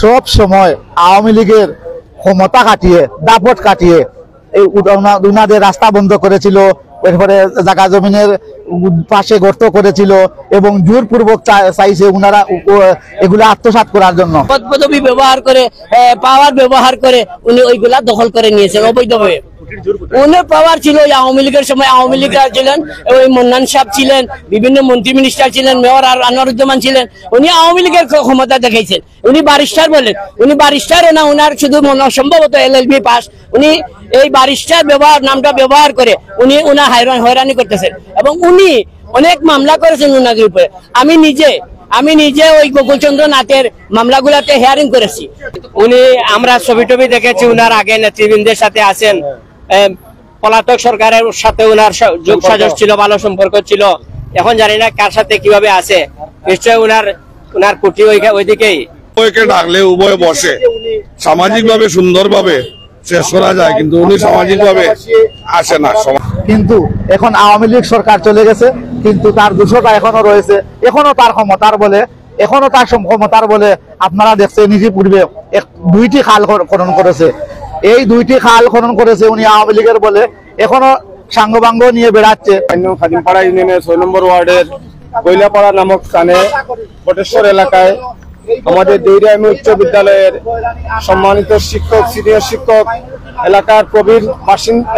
সব সময় আওয়ামী লীগের ক্ষমতা কাটিয়ে দাপট কাটিয়ে এই উনাদের রাস্তা বন্ধ করেছিল, এরপরে জায়গা জমিনের পাশে গর্ত করেছিল এবং জোরপূর্বক চাইছে উনারা এগুলা আত্মসাৎ করার জন্য। পদবি ব্যবহার করে, পাওয়ার ব্যবহার করে উনি ওইগুলা দখল করে নিয়েছেন অবৈধভাবে। উনার পাওয়ার ছিল আওয়ামী লীগের সময়, আওয়ামী লীগ ছিলেন, ওই মন্নান সাহেব ছিলেন, বিভিন্ন মন্ত্রী মিনিস্টার ছিলেন, মেয়র আর আনোয়ারুজ্জামান ছিলেন। উনি আওয়ামী লীগের ক্ষমতা দেখাইছেন। উনি ব্যারিস্টার বলেন, উনি ব্যারিস্টারও না, উনার শুধু সম্ভবত LLB পাস। উনি এই ব্যারিস্টার নামটা ব্যবহার করে উনি উনার হয়রানি করতেছেন এবং উনি অনেক মামলা করেছেন উনাদের উপরে। আমি নিজে ওই গোকুলচন্দ্র নাথের মামলাগুলাতে হিয়ারিং করেছি। উনি আমরা ছবি টবি দেখেছি, উনার আগে নেতৃবৃন্দের সাথে আছেন, পলাতক সরকারের সাথে উনার যোগ সাজস ছিল, ভালো সম্পর্ক ছিল। এখন জানি না কার সাথে কিভাবে আছে, নিশ্চয় উনার কুটি ওইদিকেই। উভয়কে ডাকলে উভয় বসে সামাজিক ভাবে সুন্দর ভাবে শেষ করা যায়, কিন্তু উনি সামাজিক ভাবে আসে না। কিন্তু এখন আওয়ামী লীগ সরকার চলে গেছে, কিন্তু তার দূষণটা এখনো রয়েছে, এখনো তার ক্ষমতার বলে আপনারা দেখছেন নিজে পূর্বে 2টি খাল খনন করেছে। এই 2টি খাল খনন করেছে উনি আওয়ামী লীগের বলে, এখনো সাঙ্গবাঙ্গ নিয়ে বেড়াচ্ছে। খাদিমপাড়া ইউনিয়নের 6 নম্বর ওয়ার্ডের কৈলাপাড়া নামক স্থানে কোটেশ্বর এলাকায় আমাদের দেইরামি উচ্চ বিদ্যালয়ের সম্মানিত শিক্ষক, সিনিয়র শিক্ষক,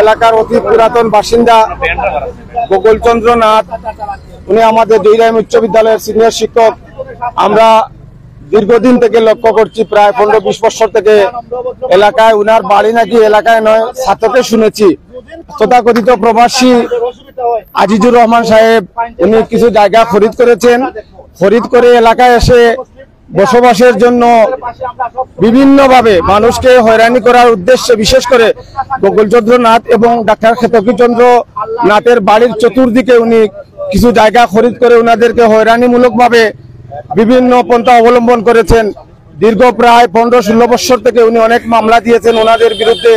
এলাকার অতি পুরাতন বাসিন্দা গোকুলচন্দ্র নাথ, উনি আমাদের দেইরামি উচ্চ বিদ্যালয়ের সিনিয়র শিক্ষক। আমরা দীর্ঘদিন থেকে লক্ষ্য করছি, প্রায় 15-20 বছর থেকে এলাকায় উনার বাড়ি নাকি এলাকায় নয়, ছাত্রকে শুনেছি। তথাকথিত প্রবাসী আজিজুর রহমান সাহেব উনি কিছু জায়গা খরিদ করেছেন, খরিদ করে এলাকায় এসে বসবাসের জন্য বিভিন্নভাবে মানুষকে হয়রানি করার উদ্দেশ্যে, বিশেষ করে গোকুলচন্দ্র নাথ এবং ডাক্তার কেতকীচন্দ্র নাথের বাড়ির চতুর্দিকে উনি কিছু জায়গা খরিদ করে উনাদেরকে হয়রানিমূলক ভাবে বিভিন্ন পন্থা অবলম্বন করেছেন। দীর্ঘ প্রায় 15-16 বছর থেকে উনি অনেক মামলা দিয়েছেন ওনাদের বিরুদ্ধে,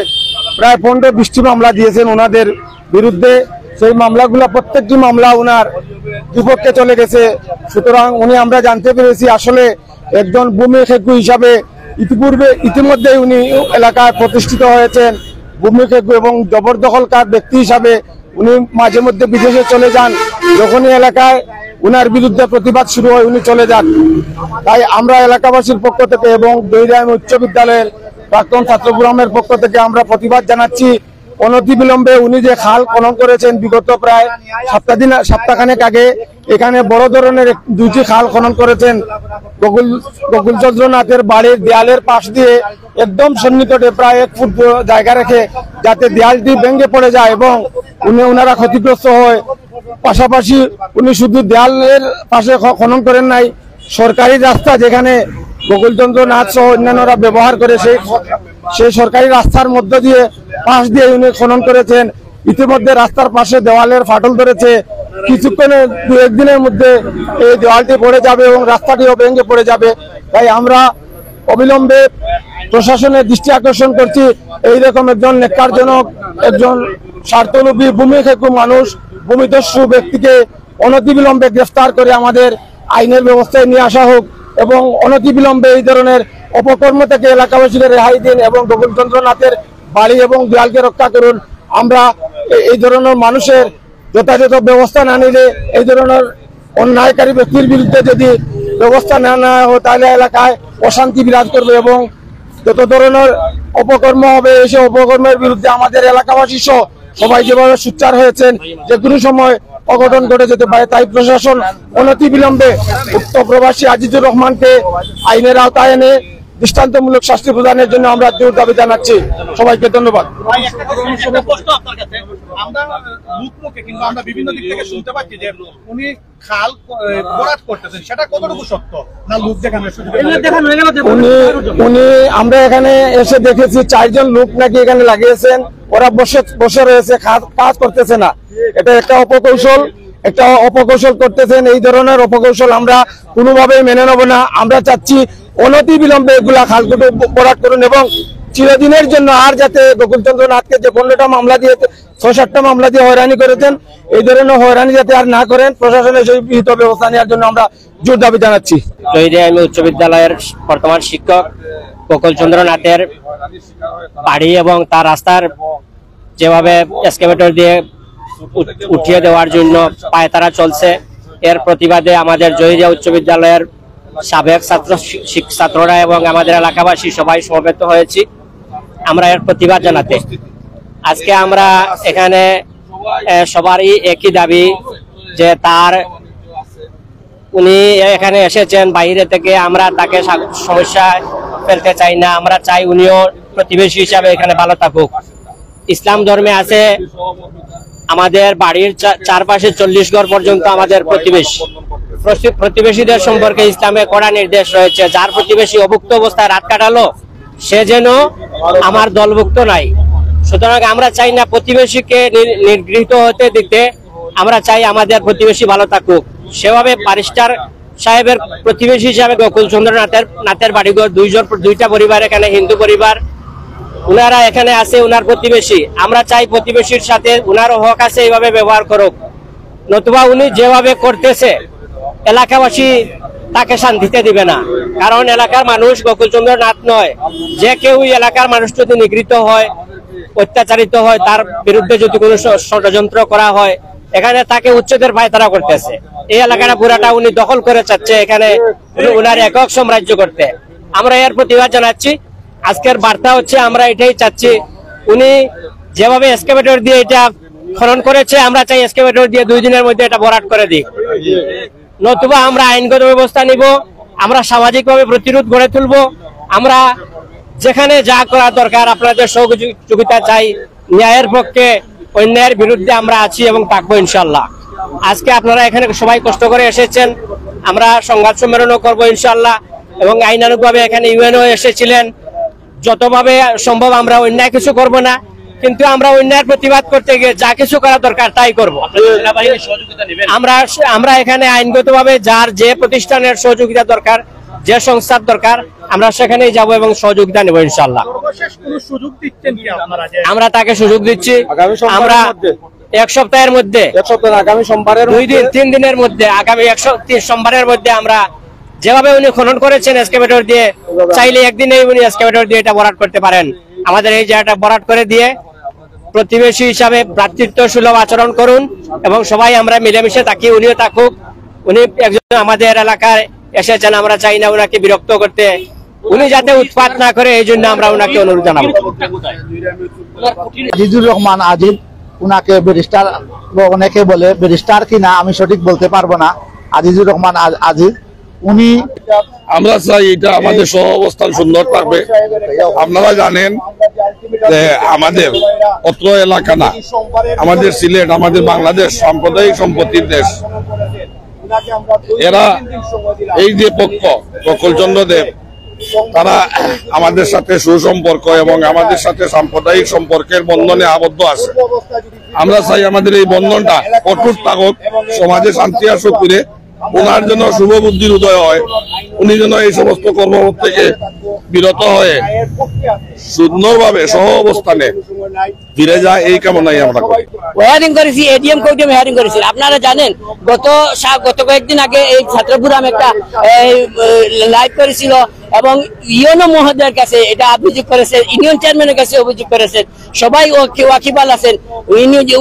প্রায় 15-20টি মামলা দিয়েছেন ওনাদের বিরুদ্ধে। সেই মামলাগুলো প্রত্যেকটি মামলা উনার বিপক্ষে চলে গেছে। সুতরাং আমরা জানতে পেরেছি আসলে একজন ভূমি খেকু হিসাবে ইতিমধ্যে উনি এলাকায় প্রতিষ্ঠিত হয়েছেন ভূমি খেকু এবং জবরদখলকার ব্যক্তি হিসাবে। উনি মাঝে মধ্যে বিদেশে চলে যান, যখনই এলাকায় উনার বিরুদ্ধে প্রতিবাদ শুরু হয় উনি চলে যান। তাই আমরা এলাকাবাসীর পক্ষ থেকে এবং দেইরামি উচ্চ বিদ্যালয়ের প্রাক্তন ছাত্র ফোরামের পক্ষ থেকে আমরা প্রতিবাদ জানাচ্ছি। অনতিবিলম্বে উনি যে খাল খনন করেছেন বিগত প্রায় সপ্তাহখানেক আগে, এখানে বড় ধরনের 2টি খাল খনন করেছেন গোকুলচন্দ্র নাথের বাড়ির দেয়ালের পাশ দিয়ে একদম সন্নিকটে প্রায় 1 ফুট জায়গা রেখে, যাতে দেয়ালটি ভেঙে পড়ে যায় এবং ওনারা ক্ষতিগ্রস্ত হয়। পাশাপাশি উনি শুধু দেয়ালের পাশে খনন করেন নাই, সরকারি রাস্তা যেখানে গোকুলচন্দ্র নাথ সহ অন্যান্যরা ব্যবহার করে সেই সরকারি রাস্তার মধ্য দিয়ে পাশ দিয়ে উনি খনন করেছেন। ইতিমধ্যে রাস্তার পাশে দেওয়ালের ফাটল ধরেছে, কিছুক্ষণে 2-1 দিনের মধ্যে এই দেওয়ালটি পড়ে যাবে এবং রাস্তাটিও ভেঙে পড়ে যাবে। তাই আমরা অবিলম্বে প্রশাসনের দৃষ্টি আকর্ষণ করছি, এইরকম একজন নেককারজনক, একজন স্বার্থলোভী ভূমি খেকু মানুষ, ভূমিদস্যু ব্যক্তিকে অনতিবিলম্বে গ্রেফতার করে আমাদের আইনের ব্যবস্থায় নিয়ে আসা হোক এবং অনতিবিলম্বে এই ধরনের অপকর্ম থেকে এলাকাবাসীকে রেহাই দিন এবং গোকুলচন্দ্র নাথের বাড়ি এবং দেয়ালকে রক্ষা করুন। আমরা এই ধরনের মানুষের যথাযথ ব্যবস্থা না নিলে, এই ধরনের অন্যায়কারী ব্যক্তির বিরুদ্ধে যদি ব্যবস্থা না নেওয়া হয়, তাহলে এলাকায় অশান্তি বিরাজ করবে এবং যত ধরনের অপকর্ম হবে, এসব অপকর্মের বিরুদ্ধে আমাদের এলাকাবাসী সহ সবাই যেভাবে সোচ্চার হয়েছেন, যে কোনো সময় অঘটন ঘটে যেতে পারে। তাই প্রশাসন অনতিবিলম্বে উক্ত প্রবাসী আজিজুর রহমানকে আইনের আওতায় এনে দৃষ্টান্তমূলক শাস্তি প্রদানের জন্য আমরা জোর দাবি জানাচ্ছি। সবাইকে ধন্যবাদ। আমরা এখানে এসে দেখেছি 4 জন লোক নাকি এখানে লাগিয়েছেন, ওরা বসে রয়েছে, কাজ করতেছে না। এটা একটা অপকৌশল করতেছেন। এই ধরনের অপকৌশল আমরা কোনোভাবেই মেনে নেব না। আমরা চাচ্ছি অনতিবিলম্বে এগুলা খালকুটো ভরাট করুন এবং চিরদিনের জন্য আর যাতে গোকুলচন্দ্র নাথকে যে 15টা মামলা দিয়ে 6-7টা মামলা দিয়ে হয়রানি করেছেন, এই ধরনের হয়রানি যাতে আর না করেন, প্রশাসনের সেই বিহিত ব্যবস্থা নেওয়ার জন্য আমরা জোর দাবি জানাচ্ছি। আমি উচ্চ বিদ্যালয়ের বর্তমান শিক্ষক। গোকুলচন্দ্র নাথের বাড়ি এবং তার রাস্তার যেভাবে এক্সকাভেটর দিয়ে উঠিয়ে দেওয়ার জন্য পায়তারা চলছে, এর প্রতিবাদে আমাদের জয়িরিয়া উচ্চ বিদ্যালয়ের সাবেক ছাত্ররা এবং আমাদের এলাকাবাসী সবাই সমবেত হয়েছি আমরা এর প্রতিবাদ জানাতে। আজকে আমরা এখানে সবারই একই দাবি যে উনি এখানে এসেছেন বাইরে থেকে, আমরা তাকে সমস্যায় ফেলতে চাই না। আমরা চাই উনিও প্রতিবেশী হিসাবে এখানে ভালো থাকুক। ইসলাম ধর্মে আছে আমাদের বাড়ির চারপাশে 40 ঘর পর্যন্ত আমাদের প্রতিবেশীদের সম্পর্কে ইসলামে কড়া নির্দেশ রয়েছে। যার প্রতিবেশী অভুক্ত অবস্থায় রাত কাটালো সে যেন আমার দলভুক্ত নাই। সুতরাং আমরা চাই না প্রতিবেশীকে নিগৃহীত হতে দিতে, আমরা চাই আমাদের প্রতিবেশী ভালো থাকুক। সেভাবে ব্যারিস্টার সাহেবের প্রতিবেশী হিসাবে গোকুলচন্দ্র নাথের বাড়িঘর 2টা পরিবার, এখানে হিন্দু পরিবার, উনারা এখানে আছে, উনার প্রতিবেশী। আমরা চাই প্রতিবেশীর সাথে উনারও হক আছে, এইভাবে ব্যবহার করুক। নতুবা উনি যেভাবে করতেছে এলাকাবাসী তাকে শান্তিতে দিবে না। কারণ এলাকার মানুষ গোকুলচন্দ্র নাথ নয়, যে কেউ এলাকার মানুষ যদি নিগৃহীত হয়, অত্যাচারিত হয়, তার বিরুদ্ধে যদি কোনো ষড়যন্ত্র করা হয়, এখানে তাকে উচ্ছেদের পায়তারা করতেছে। এই এলাকাটা পুরাটা উনি দখল করে চাচ্ছে এখানে উনার একক সাম্রাজ্য করতে। আমরা এর প্রতিবাদ জানাচ্ছি। আজকের বার্তা হচ্ছে আমরা এটাই চাচ্ছি, উনি যেভাবে এক্সকাভেটর দিয়ে এটা খনন করেছে, আমরা চাই এক্সকাভেটর দিয়ে 2 দিনের মধ্যে এটা ভরাট করে দিই। নতুবা আমরা আইনগত ব্যবস্থা নিব, আমরা সামাজিকভাবে প্রতিরোধ গড়ে তুলব। আমরা যেখানে যা করা দরকার আপনাদের সহযোগিতা চাই। ন্যায়ের পক্ষে, অন্যায়ের বিরুদ্ধে আমরা আছি এবং থাকবো ইনশাল্লাহ। আজকে আপনারা এখানে সবাই কষ্ট করে এসেছেন, আমরা সংবাদ সম্মেলনও করবো ইনশাল্লাহ। এবং আইনানুগভাবে এখানে ইউএনও এসেছিলেন। যতভাবে সম্ভব আমরা অন্যায় কিছু করব না, কিন্তু আমরা অন্যায়ের প্রতিবাদ করতে গিয়ে যা কিছু করা দরকার তাই করবো। আমরা এখানে আইনগতভাবে যার যে প্রতিষ্ঠানের সহযোগিতা দরকার, যে সংস্থার দরকার, আমরা সেখানেই যাব এবং সহযোগিতা নেব ইনশাল্লাহ। আমরা তাকে সুযোগ দিচ্ছি। আমরা 1 সপ্তাহের মধ্যে, আগামী সোমবারের 3 দিনের মধ্যে, আগামী 1 সোমবারের মধ্যে আমরা যেভাবে উনি খনন করেছেন এক্সকাভেটর দিয়ে, চাইলে একদিনেই উনি এক্সকাভেটর দিয়ে এটা ভরাট করতে পারেন। আমাদের এই জায়গাটা ভরাট করে দিয়ে প্রতিবেশী হিসাবে ভ্রাতৃত্ব সুলভ আচরণ করুন এবং সবাই আমরা মিলেমিশে থাকি, উনিও থাকুক। উনি একজন আমাদের এলাকায় এসেছেন, আমরা চাই না উনাকে বিরক্ত করতে, উনি যাতে উৎপাত না করে, এই জন্য আমরা উনাকে অনুরোধ জানাবো। আজিজুর রহমান আজিজ, উনাকে ব্যারিস্টার অনেকে বলে, ব্যারিস্টার কিনা আমি সঠিক বলতে পারবো না। আজিজুর রহমান আজিজ, উনি, আমরা চাই এটা আমাদের সহ অবস্থান সুন্দর থাকবে। আপনারা জানেন যে আমাদের অত্র এলাকা না, আমাদের সিলেট, আমাদের বাংলাদেশ সাম্প্রদায়িক সম্পত্তির দেশ। এরা এই যে পক্ষ গোকুলচন্দ্র দেব, তারা আমাদের সাথে সুসম্পর্ক এবং আমাদের সাথে সাম্প্রদায়িক সম্পর্কের বন্ধনে আবদ্ধ আছে। আমরা চাই আমাদের এই বন্ধনটা অটুট থাকুক, সমাজে শান্তি আসুক, ফিরে ওনার জন্য শুভ বুদ্ধির উদয় হয়, উনি যেন এই সমস্ত কর্ম থেকে বিরত হয়ে সুন্দরভাবে সহ অবস্থানে ফিরে যায়, এই কামনাই আমরা করি। ওয়ারিং করেছি, এডিএম কোর্টে হেয়ারিং করেছি। আপনারা জানেন গত কয়েকদিন আগে এই ছাত্রপুরাম একটা লাইভ করেছিল এবং ইউনো মহোদয়ের কাছে এটা অভিযোগ করেছে, ইউনিয়ন চেয়ারম্যানের কাছে অভিযোগ করেছেন, সবাই ওয়াকিবাল আছেন।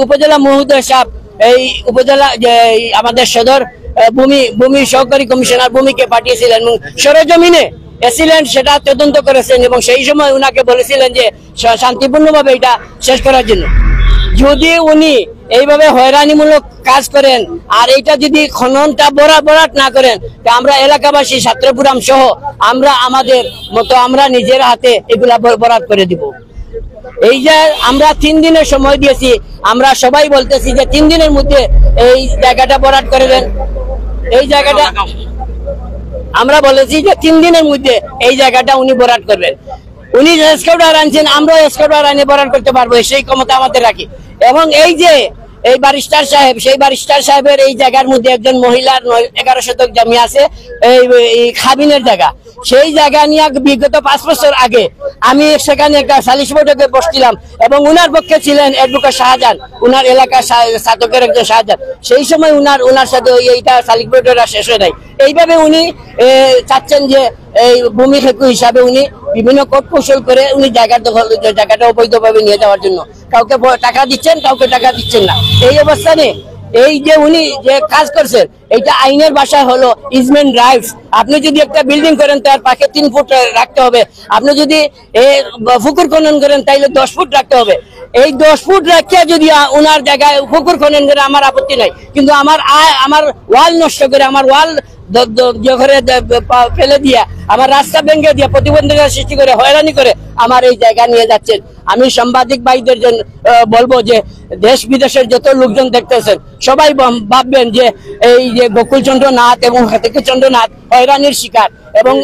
উপজেলা মহোদয় সাহেব এই উপজেলা আমাদের সদর ভূমি সহকারী কমিশনার ভূমিকে পাঠিয়েছিলেন এবং সরেজমিনে এসিলেন, সেটা তদন্ত করেছেন এবং সেই সময় উনাকে বলেছিলেন যে শান্তিপূর্ণভাবে এটা শেষ করার জন্য। যদি উনি এইভাবে হয়রানিমূলক কাজ করেন আর এইটা যদি খননটা বরাট না করেন, আমরা এলাকাবাসী ছাত্রপুরাম সহ আমরা আমাদের মতো আমরা নিজের হাতে এগুলা বরাট করে দিব। এই যে আমরা 3 দিনের সময় দিয়েছি, আমরা সবাই বলতেছি যে 3 দিনের মধ্যে এই জায়গাটা বরাট করে দেন। এই জায়গাটা আমরা বলেছি যে 3 দিনের মধ্যে এই জায়গাটা উনি বরাট করবেন। উনি এক্সকাভেটর আনছেন, আমরাও এক্সকাভেটর আনে বরাট করতে পারবো, সেই ক্ষমতা আমাদের রাখি। এবং এই যে এই ব্যারিস্টার সাহেব, সেই ব্যারিস্টার সাহেবের এই জায়গার মধ্যে একজন মহিলার 11 শতক জমি আছে, এই খাবিনের জায়গা। সেই জায়গা নিয়ে বিগত 5 বছর আগে আমি সেখানে একটা সালিশ বৈঠকে বসছিলাম এবং উনার পক্ষে ছিলেন অ্যাডভোকেট শাহজাহান, উনার এলাকার শাসকের একজন শাহজাহান। সেই সময় উনার সাথে এইটা সালিশ বৈঠকটা শেষ হয়ে যায়। এইভাবে উনি চাচ্ছেন যে এই ভূমি খেকু হিসাবে উনি বিভিন্ন কোট কৌশল করে উনি জায়গাটা অবৈধভাবে নিয়ে যাওয়ার জন্য কাউকে টাকা দিচ্ছেন, কাউকে টাকা দিচ্ছেন না। এই অবস্থানে এই যে উনি যে কাজ করছেন এইটা আইনের ভাষায় হলো ইজমেন্ট রাইটস। আপনি যদি একটা বিল্ডিং করেন তার পাশে 3 ফুট রাখতে হবে, আপনি যদি পুকুর খনন করেন তাইলে 10 ফুট রাখতে হবে। এই 10 ফুট রাখিয়া যদি ওনার জায়গায় পুকুর খনন করে আমার আপত্তি নাই, কিন্তু আমার ওয়াল নষ্ট করে, আমার ওয়াল ফেলে দিয়া, আমার রাস্তা ভেঙে দিয়া, প্রতিবন্ধকতা সৃষ্টি করে, হয়রানি করে আমার এই জায়গা নিয়ে যাচ্ছেন। আমি সাংবাদিক ভাইদের জন্য বলবো যে দেশ বিদেশের যত লোকজন দেখতেছেন সবাই ভাববেন যে এই যে গোকুলচন্দ্র নাথ এবং হাতিকেচন্দ্র নাথ হয়রানির শিকার, এবং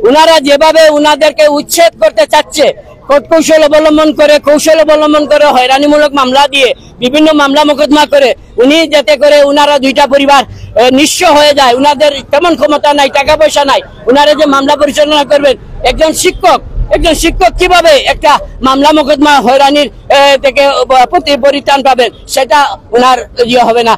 উনারা যেভাবে উনাদেরকে উচ্ছেদ করতে চাচ্ছে কৌশল অবলম্বন করে হয়রানিমূলক মামলা দিয়ে, বিভিন্ন মামলা মোকদ্দমা করে, উনি যাতে করে উনারা দুইটা পরিবার নিঃস্ব হয়ে যায়। উনাদের তেমন ক্ষমতা নাই, টাকা পয়সা নাই, উনারা যে মামলা পরিচালনা করবেন। একজন শিক্ষক কিভাবে একটা মামলা মোকদ্দমা হয়রানির থেকে পরিত্রাণ পাবেন, সেটা উনার হবে না।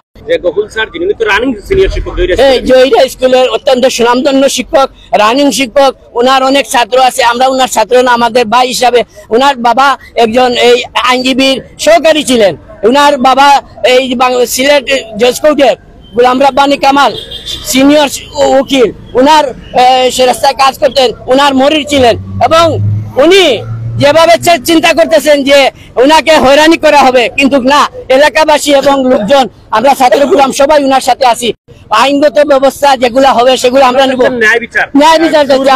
জয়রা স্কুলের অত্যন্ত সুনামধন্য শিক্ষক, রানিং শিক্ষক, উনার অনেক ছাত্র আছে। আমরা উনার ছাত্র না, আমাদের ভাই হিসাবে। উনার বাবা একজন এই আইনজীবীর সহকারী ছিলেন। উনার বাবা এই সিলেট জজ কোর্টের গোলাম রাব্বানী কামাল সিনিয়র উকিল। উনার সে রাস্তায় কাজ করতেন, উনার মরির ছিলেন। এবং উনি যেভাবে চিন্তা করতেছেন যে উনাকে হয়রানি করা হবে, কিন্তু না, এলাকাবাসী এবং লোকজন, আমরা ছাত্র গোলাম সবাই উনার সাথে আছি। আইনগত ব্যবস্থা যেগুলা হবে সেগুলো আমরা নেব, ন্যায় বিচার চাচ্ছি।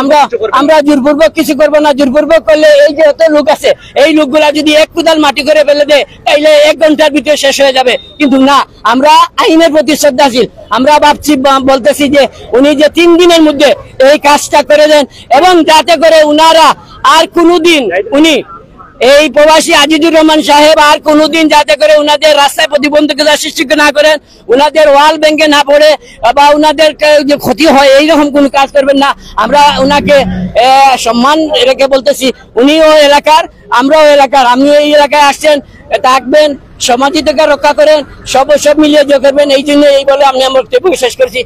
আমরা জোরপূর্বক কিছু করবো না। জোরপূর্বক করলে এই যে এত লোক আছে, এই লোকগুলা যদি এক কুদাল মাটি করে ফেলে দেয় তাইলে 1 ঘন্টার ভিতরে শেষ হয়ে যাবে। কিন্তু না, আমরা আইনের প্রতি শ্রদ্ধাশীল। আমরা বলতেছি যে উনি যে 3 দিনের মধ্যে এই কাজটা করে দেন, এবং যাতে করে উনারা আর কোনোদিন উনি এই প্রবাসী আজিজুর রহমান সাহেব আর কোনোদিন যাতে করে উনাদের রাস্তায় প্রতিবন্ধকতা সৃষ্টি না করেন, উনাদের ওয়াল ভেঙে না পড়ে বা উনাদের যে ক্ষতি হয় এইরকম কোনো কাজ করবেন না। আমরা উনাকে সম্মান রেখে বলতেছি, উনিও এলাকার, আমরাও এলাকার। আপনিও এই এলাকায় আসছেন, থাকবেন, সমাজিকতা রক্ষা করেন, সব মিলিয়ে যোগ করবেন। এই জন্য এই বলে আমি আমার বক্তব্য শেষ করছি।